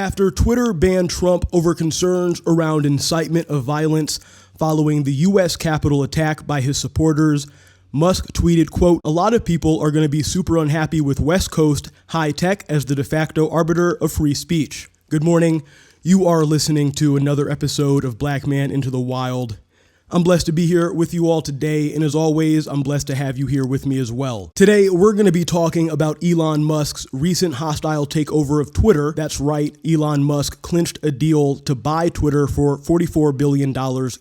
After Twitter banned Trump over concerns around incitement of violence following the U.S. Capitol attack by his supporters, Musk tweeted, quote, "A lot of people are going to be super unhappy with West Coast high tech as the de facto arbiter of free speech." Good morning. You are listening to another episode of Black Man into the Wild. I'm blessed to be here with you all today, and as always, I'm blessed to have you here with me as well. Today, we're going to be talking about Elon Musk's recent hostile takeover of Twitter. That's right, Elon Musk clinched a deal to buy Twitter for $44 billion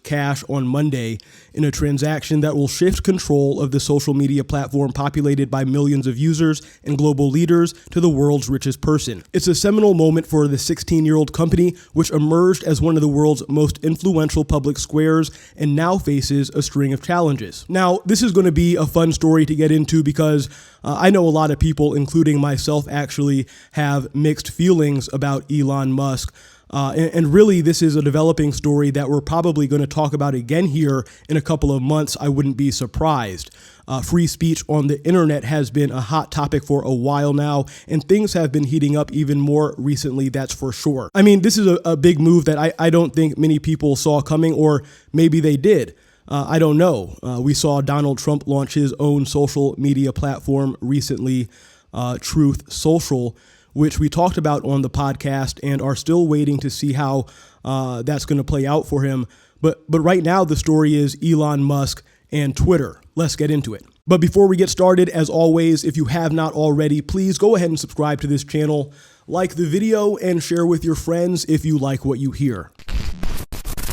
cash on Monday in a transaction that will shift control of the social media platform populated by millions of users and global leaders to the world's richest person. It's a seminal moment for the 16-year-old company, which emerged as one of the world's most influential public squares and now faces a string of challenges. Now, this is going to be a fun story to get into because I know a lot of people, including myself, actually have mixed feelings about Elon Musk. And really, this is a developing story that we're probably going to talk about again here in a couple of months. I wouldn't be surprised. Free speech on the internet has been a hot topic for a while now, and things have been heating up even more recently, that's for sure. I mean, this is a big move that I don't think many people saw coming, or maybe they did. I don't know. We saw Donald Trump launch his own social media platform recently, Truth Social, which we talked about on the podcast and are still waiting to see how that's going to play out for him. But right now, the story is Elon Musk and Twitter. Let's get into it. But before we get started, as always, if you have not already, please go ahead and subscribe to this channel, like the video, and share with your friends if you like what you hear.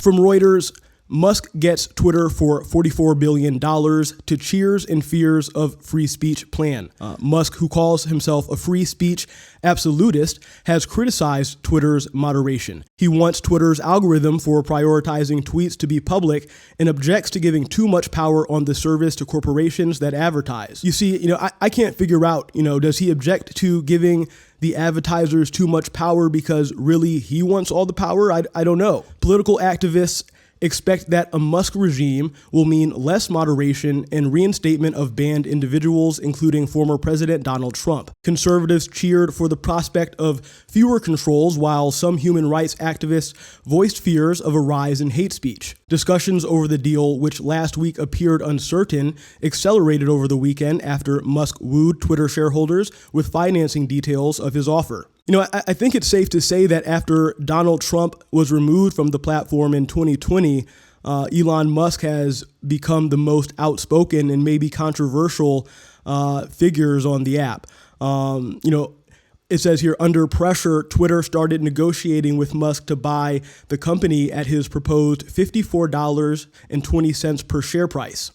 From Reuters, Musk gets Twitter for $44 billion to cheers and fears of free speech plan. Musk, who calls himself a free speech absolutist, has criticized Twitter's moderation. He wants Twitter's algorithm for prioritizing tweets to be public and objects to giving too much power on the service to corporations that advertise. You see, I can't figure out, does he object to giving the advertisers too much power because really he wants all the power? I don't know. Political activists expect that a Musk regime will mean less moderation and reinstatement of banned individuals, including former President Donald Trump. Conservatives cheered for the prospect of fewer controls, while some human rights activists voiced fears of a rise in hate speech. Discussions over the deal, which last week appeared uncertain, accelerated over the weekend after Musk wooed Twitter shareholders with financing details of his offer. I think it's safe to say that after Donald Trump was removed from the platform in 2020, Elon Musk has become the most outspoken and maybe controversial figures on the app. It says here, under pressure, Twitter started negotiating with Musk to buy the company at his proposed $54.20 per share price.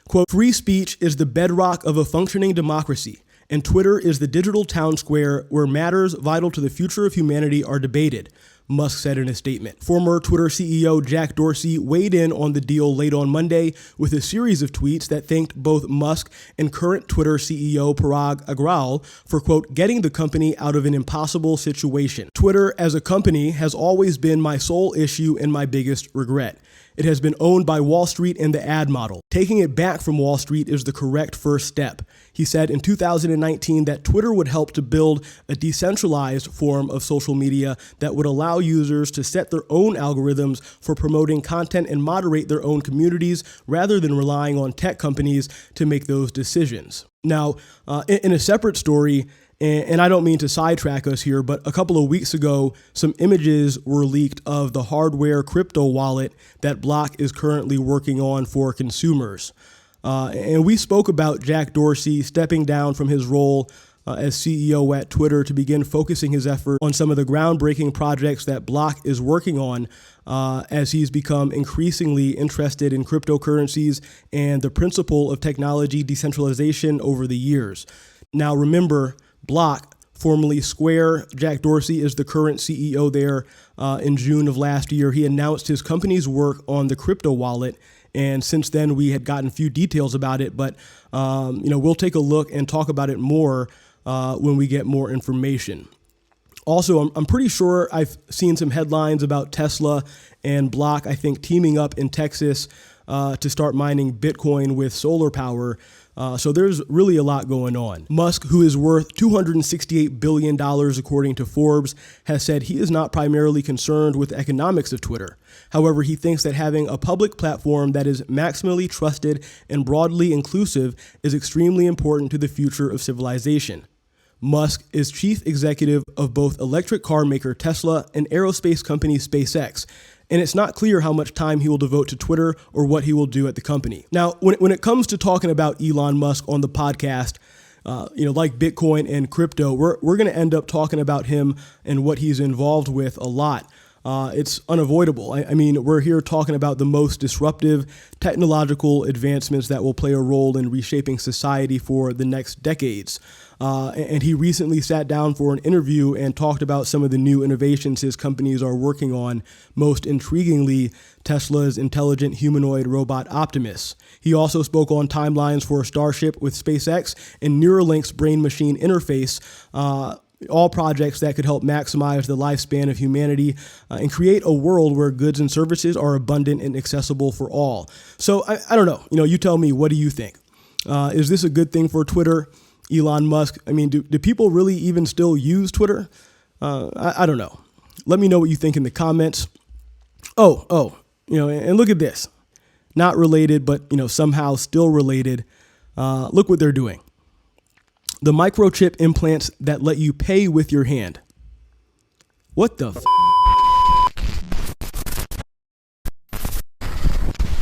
Quote, "Free speech is the bedrock of a functioning democracy, and Twitter is the digital town square where matters vital to the future of humanity are debated," Musk said in a statement. Former Twitter CEO Jack Dorsey weighed in on the deal late on Monday with a series of tweets that thanked both Musk and current Twitter CEO Parag Agrawal for, quote, "getting the company out of an impossible situation. Twitter as a company has always been my sole issue and my biggest regret. It has been owned by Wall Street and the ad model. Taking it back from Wall Street is the correct first step." He said in 2019 that Twitter would help to build a decentralized form of social media that would allow users to set their own algorithms for promoting content and moderate their own communities rather than relying on tech companies to make those decisions. Now, in a separate story, and I don't mean to sidetrack us here, but a couple of weeks ago, some images were leaked of the hardware crypto wallet that Block is currently working on for consumers. And we spoke about Jack Dorsey stepping down from his role as CEO at Twitter to begin focusing his effort on some of the groundbreaking projects that Block is working on as he's become increasingly interested in cryptocurrencies and the principle of technology decentralization over the years. Now, remember, Block, formerly Square, Jack Dorsey is the current CEO there. In June of last year, he announced his company's work on the crypto wallet. And since then, we had gotten a few details about it, but we'll take a look and talk about it more when we get more information. Also, I'm pretty sure I've seen some headlines about Tesla and Block, I think, teaming up in Texas to start mining Bitcoin with solar power. So there's really a lot going on. Musk, who is worth $268 billion according to Forbes, has said he is not primarily concerned with the economics of Twitter. However, he thinks that having a public platform that is maximally trusted and broadly inclusive is extremely important to the future of civilization. Musk is chief executive of both electric car maker Tesla and aerospace company SpaceX, and it's not clear how much time he will devote to Twitter or what he will do at the company. Now, when it comes to talking about Elon Musk on the podcast, like Bitcoin and crypto, we're going to end up talking about him and what he's involved with a lot. It's unavoidable. I mean, we're here talking about the most disruptive technological advancements that will play a role in reshaping society for the next decades. And he recently sat down for an interview and talked about some of the new innovations his companies are working on, most intriguingly, Tesla's intelligent humanoid robot Optimus. He also spoke on timelines for Starship with SpaceX and Neuralink's brain-machine interface, all projects that could help maximize the lifespan of humanity and create a world where goods and services are abundant and accessible for all. So I don't know. You tell me, what do you think? Is this a good thing for Twitter? Elon Musk, I mean, do people really even still use Twitter? I don't know. Let me know what you think in the comments. And look at this. Not related, but, somehow still related. Look what they're doing. The microchip implants that let you pay with your hand. What the f***?